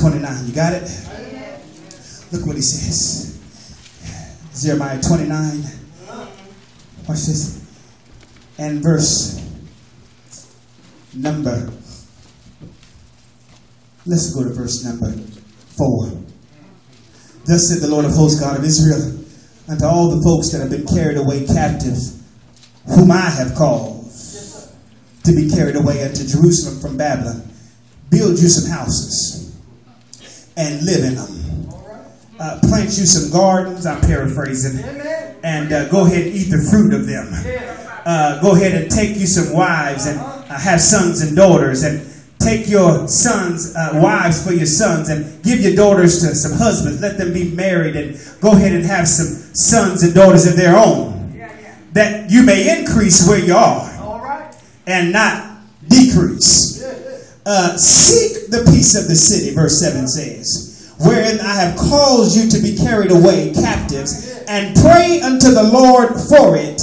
29. You got it? Look what he says. Jeremiah 29. Watch this. And verse number. Let's go to verse number 4. Thus said the Lord of hosts, God of Israel, unto all the folks that have been carried away captives, whom I have caused to be carried away unto Jerusalem from Babylon, build you some houses and live in them. Plant you some gardens, I'm paraphrasing, and go ahead and eat the fruit of them. Go ahead and take you some wives and have sons and daughters, and take your sons, wives for your sons, and give your daughters to some husbands. Let them be married, and go ahead and have some sons and daughters of their own, that you may increase where you are and not decrease. Seek the peace of the city, verse 7 says, wherein I have caused you to be carried away captives, and pray unto the Lord for it,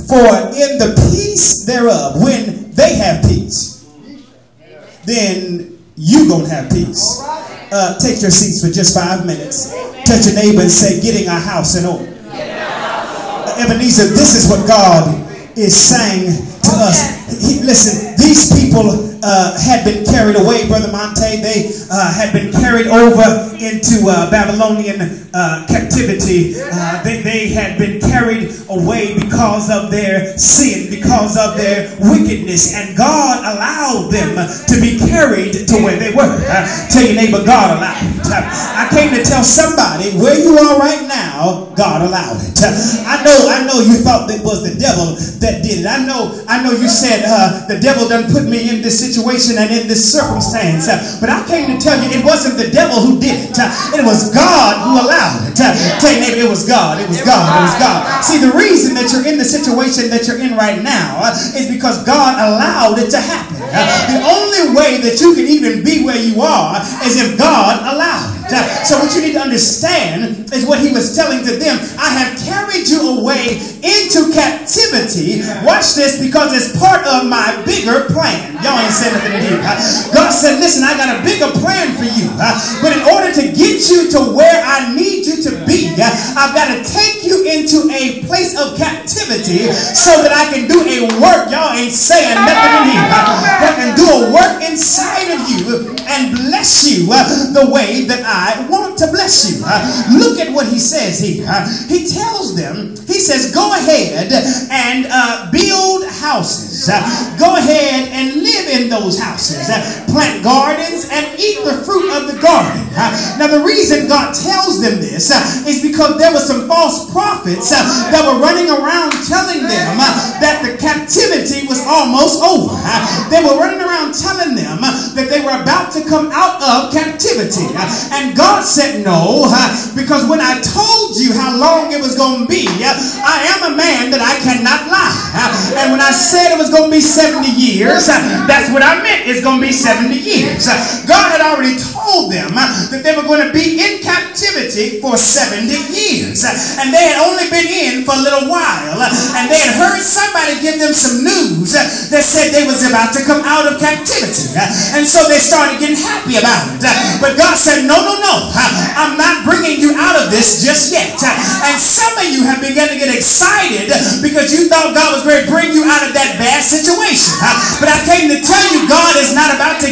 for in the peace thereof, when they have peace, then you gonna have peace. Take your seats for just 5 minutes. Touch your neighbor and say, getting our house in order. Ebenezer, this is what God is saying to us. Listen, these people had been carried away, Brother Monte. They had been carried over into Babylonian captivity. They had been carried away because of their sin, because of their wickedness, and God allowed them to be carried to where they were. Tell your neighbor, God allowed it. I came to tell somebody where you are right now, God allowed it. I know you thought that was the devil that did it. I know you said the devil done put me in this situation and in this circumstance, but I came to tell you it wasn't the devil who did it. It was God who allowed it. Tell your neighbor, it was God. It was God. It was God. See, the reason that you're in the situation that you're in right now is because God allowed it to happen. The only way that you can even be where you are is if God allowed it. So what you need to understand is what he was telling to them. I have carried you away into captivity. Watch this, because it's part of my bigger plan. Y'all ain't saying nothing in here. God said, listen, I got a bigger plan for you. But in order to get you to where I need you to be, I've got to take you into a place of captivity so that I can do a work. Y'all ain't saying nothing in here. I can do a work inside of you and bless you the way that I want to bless you. Look at what he says here. He tells them, he says, go ahead and build houses. Go ahead and live in those houses. Plant gardens and eat the fruit of the garden. Now the reason God tells them this is because there were some false prophets that were running around telling them that the captivity was almost over. They were running around telling them that they were about to come out of captivity. And God said no, because when I told you how long it was going to be, I am a man that I cannot lie. And when I said it was going to be 70 years, that's what I meant. It's going to be 70 years. God had already told them that they were going to be in captivity for 70 years. And they had only been in for a little while. And they had heard somebody give them some news that said they was about to come out of captivity. And so they started getting happy about it. But God said, no, no, no. I'm not bringing you out of this just yet. And some of you have begun to get excited because you thought God was going to bring you out of that bad situation. But I came to tell you, God is not about to